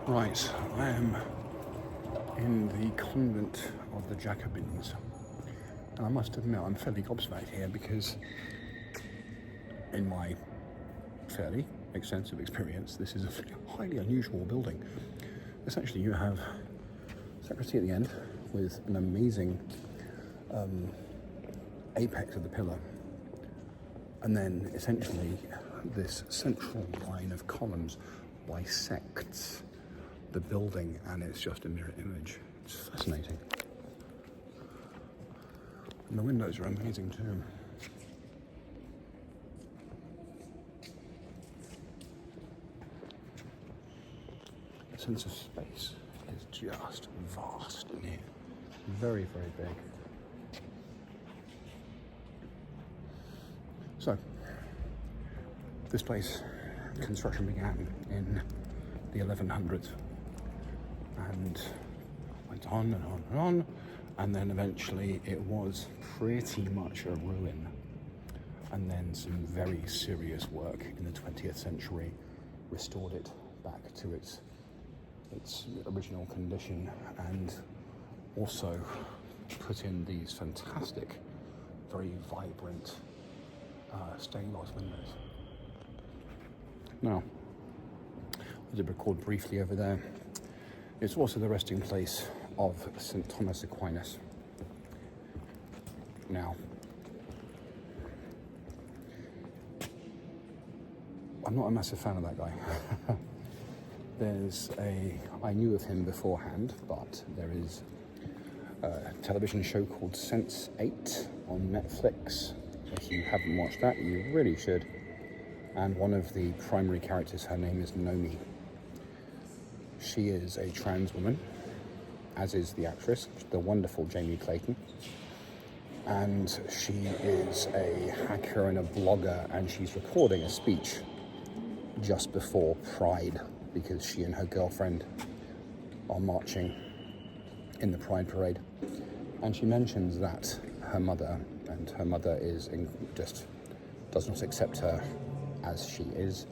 Right, I am in the convent of the Jacobins. And I must admit, I'm fairly gobsmacked here because in my fairly extensive experience, this is a highly unusual building. Essentially, you have sacristy at the end with an amazing apex of the pillar. And then essentially this central line of columns bisects the building, and it's just a mirror image. It's fascinating. And the windows are amazing too. The sense of space is just vast in here. Very, very big. So, this place, construction began in the 1100s and went on and on and on, and then eventually it was pretty much a ruin. And then some very serious work in the 20th century restored it back to its original condition, and also put in these fantastic, very vibrant stained glass windows. Now, I did record briefly over there. It's also the resting place of St. Thomas Aquinas. Now, I'm not a massive fan of that guy. I knew of him beforehand, but there is a television show called Sense8 on Netflix. If you haven't watched that, you really should. And one of the primary characters, her name is Nomi. She is a trans woman, as is the actress, the wonderful Jamie Clayton. And she is a hacker and a blogger, and she's recording a speech just before Pride, because she and her girlfriend are marching in the Pride parade. And she mentions that her mother just does not accept her as she is,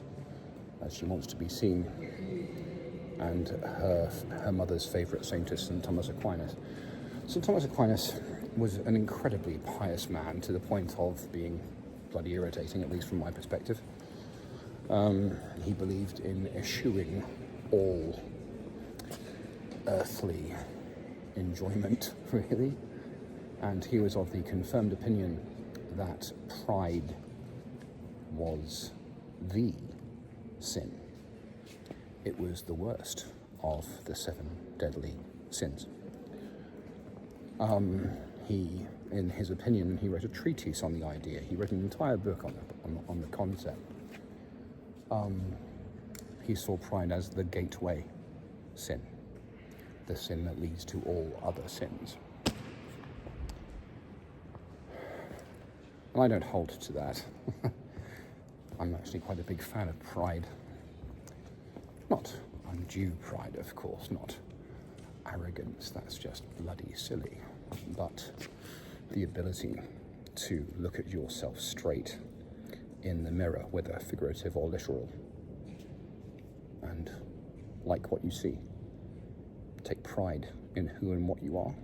as she wants to be seen. And her mother's favourite saint is St. Thomas Aquinas. St. Thomas Aquinas was an incredibly pious man, to the point of being bloody irritating, at least from my perspective. He believed in eschewing all earthly enjoyment, really. And he was of the confirmed opinion that pride was the sin. It was the worst of the 7 deadly sins. In his opinion, he wrote a treatise on the idea. He wrote an entire book on the concept. He saw pride as the gateway sin, the sin that leads to all other sins. And I don't hold to that. I'm actually quite a big fan of pride. Not undue pride, of course, not arrogance, that's just bloody silly, but the ability to look at yourself straight in the mirror, whether figurative or literal, and like what you see. Take pride in who and what you are.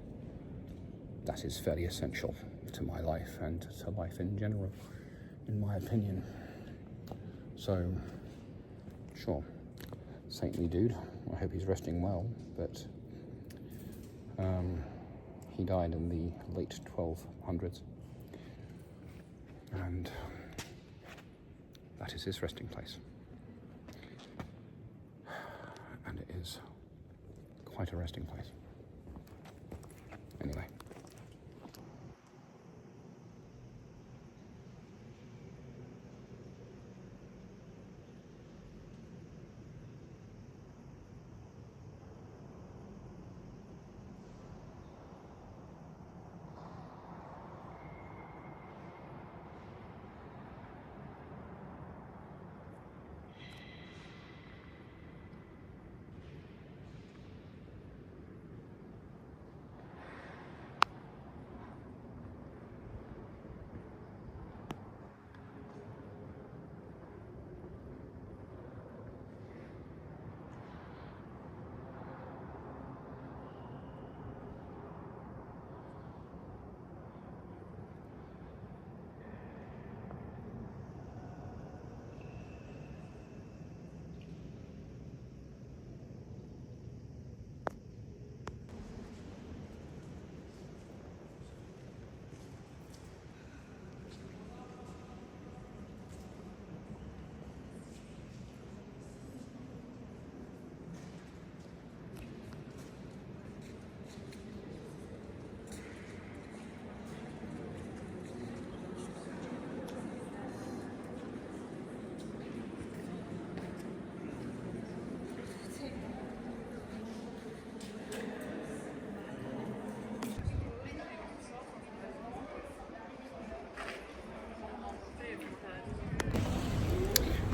That is fairly essential to my life and to life in general, in my opinion. So, sure, saintly dude. I hope he's resting well, but he died in the late 1200s, and that is his resting place. And it is quite a resting place. Anyway.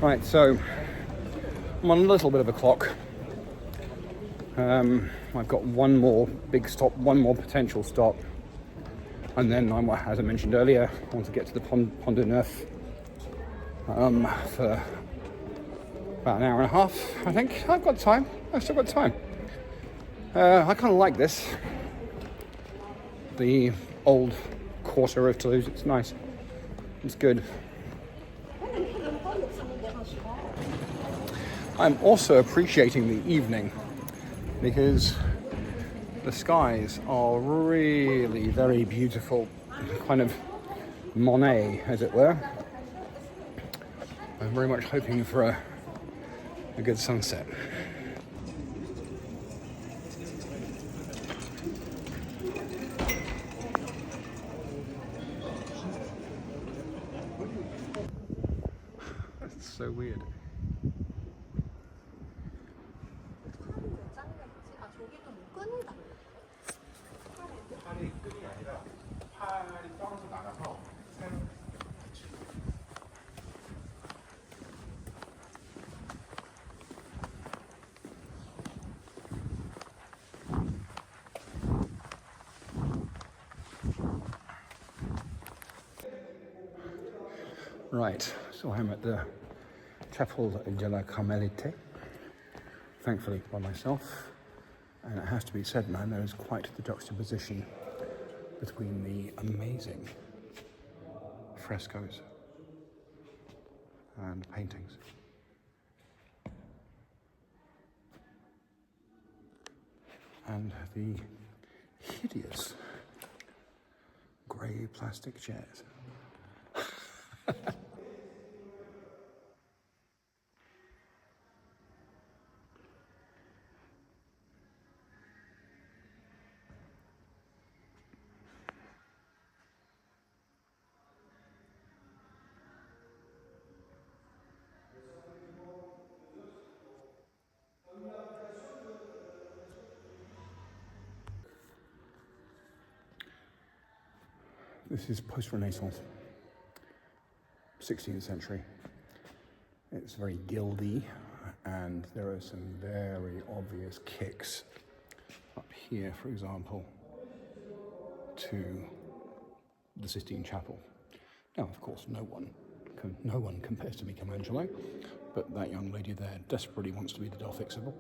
Right, so I'm on a little bit of a clock. I've got one more big stop, one more potential stop, and then as I mentioned earlier, I want to get to the Pont de Neuf for about an hour and a half, I think. I've got time. I've still got time. I kind of like this. The old quarter of Toulouse. It's nice. It's good. I'm also appreciating the evening because the skies are really very beautiful, kind of Monet, as it were. I'm very much hoping for a good sunset. That's so weird. Right, so I'm at the Chapel de la Carmelite, thankfully by myself, and it has to be said, man, there is quite the juxtaposition between the amazing frescoes and paintings and the hideous grey plastic chairs. This is post-Renaissance, 16th century. It's very gildy, and there are some very obvious kicks up here, for example, to the Sistine Chapel. Now, of course, no one compares to Michelangelo, but that young lady there desperately wants to be the doll fixable.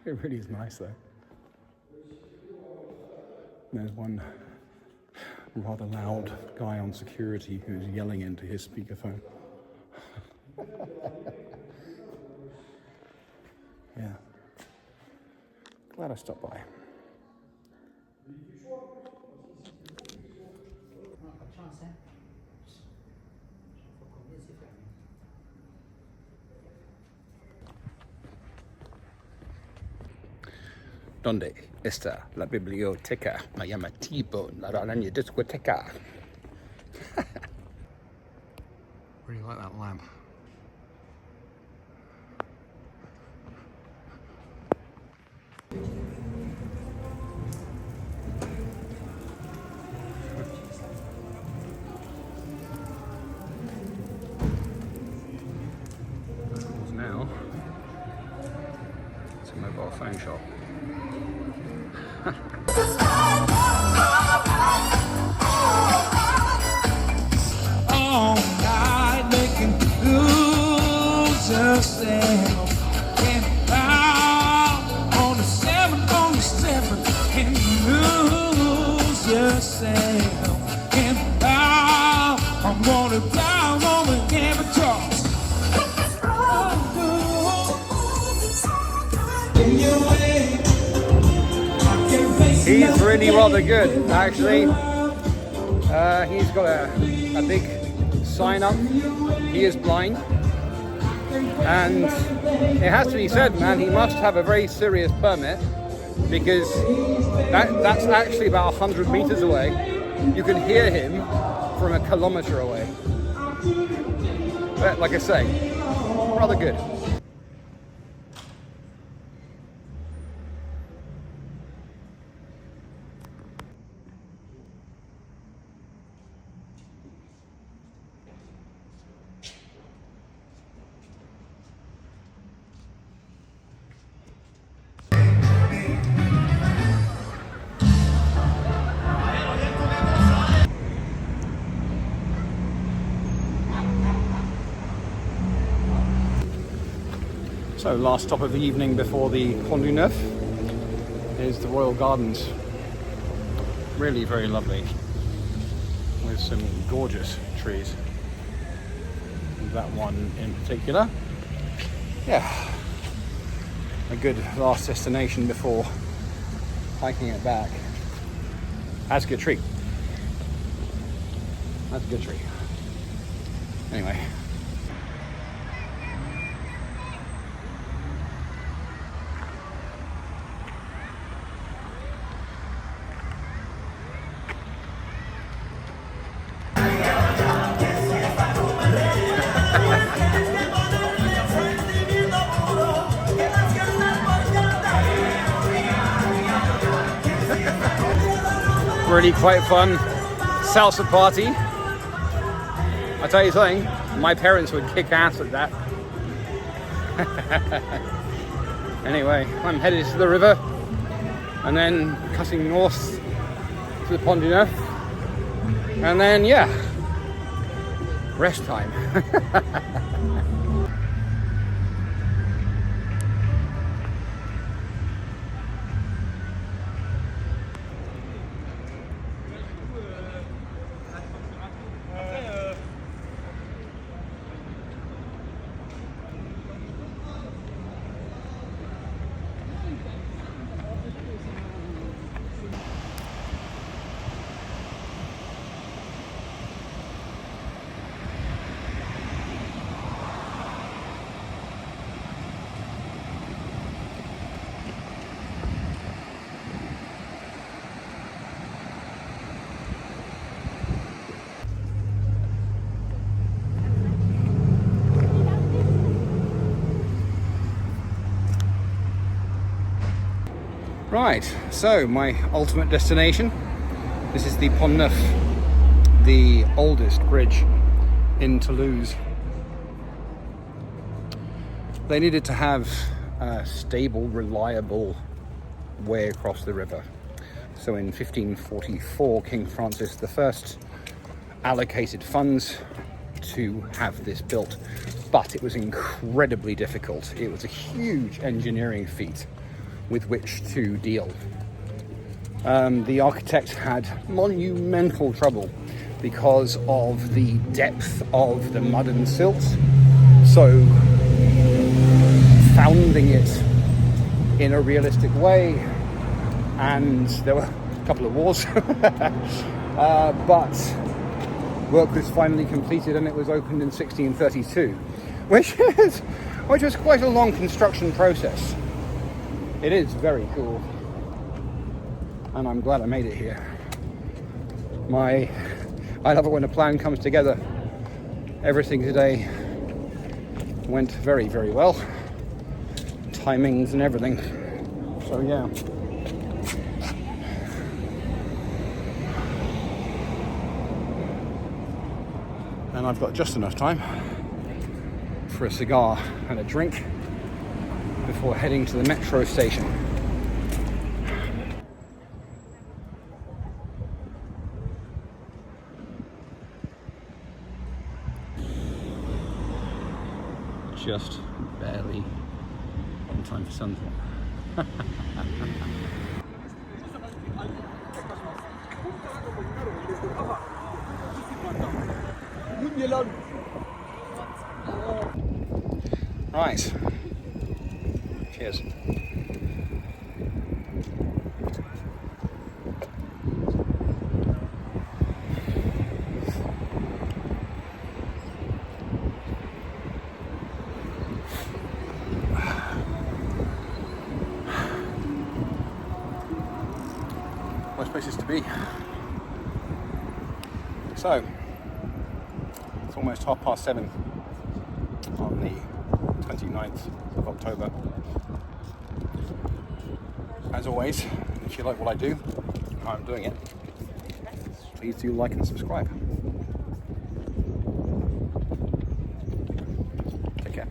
It really is nice, though. There's one rather loud guy on security who's yelling into his speakerphone. Yeah. Glad I stopped by. ¿Dónde está la biblioteca? Me llama tipo la araña discoteca. Really like that lamp. Now, it's a mobile phone shop. All night making lose yourself. And out on the 7 and lose yourself. And out I'm gonna down on the game of toss. He's really rather good, actually. He's got a big sign up. He is blind. And it has to be said, man, he must have a very serious permit, because that's actually about 100 meters away. You can hear him from a kilometer away. But like I say, rather good. So last stop of the evening before the Pont du Neuf is the Royal Gardens. Really very lovely, with some gorgeous trees. That one in particular. Yeah, a good last destination before hiking it back. That's a good tree. That's a good tree. Anyway. Really quite fun salsa party. I'll tell you something, my parents would kick ass at that. Anyway, I'm headed to the river and then cutting north to the Pont du Neuf, and then yeah, rest time. Right, so my ultimate destination. This is the Pont Neuf, the oldest bridge in Toulouse. They needed to have a stable, reliable way across the river. So in 1544, King Francis I allocated funds to have this built, but it was incredibly difficult. It was a huge engineering feat with which to deal. The architects had monumental trouble because of the depth of the mud and silt. So founding it in a realistic way, and there were a couple of wars, but work was finally completed and it was opened in 1632, which was quite a long construction process. It is very cool, and I'm glad I made it here. I love it when a plan comes together. Everything today went very, very well. Timings and everything. So yeah. And I've got just enough time for a cigar and a drink before heading to the metro station. Just barely in time for sunset. Right. Cheers. Worst places to be. So, it's almost 7:30 on the 29th of October. As always, if you like what I do, how I'm doing it, please do like and subscribe. Take care.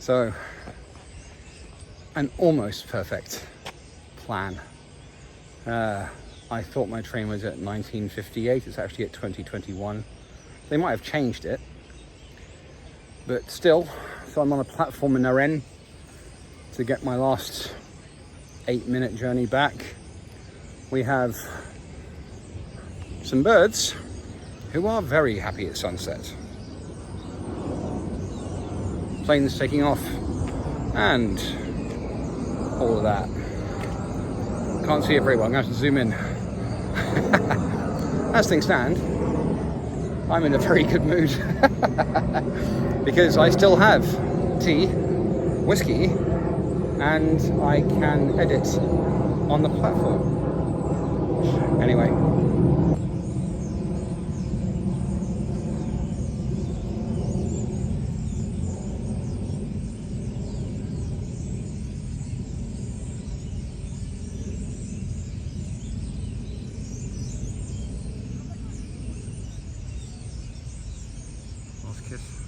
So, an almost perfect plan. I thought my train was at 1958, it's actually at 2021. They might have changed it, but still. So I'm on a platform in Neuf to get my last 8-minute journey back. We have some birds who are very happy at sunset. Planes taking off and all of that. Can't see it very well, I'm going to have to zoom in. As things stand, I'm in a very good mood because I still have tea, whiskey, and I can edit on the platform. Anyway. Last kiss.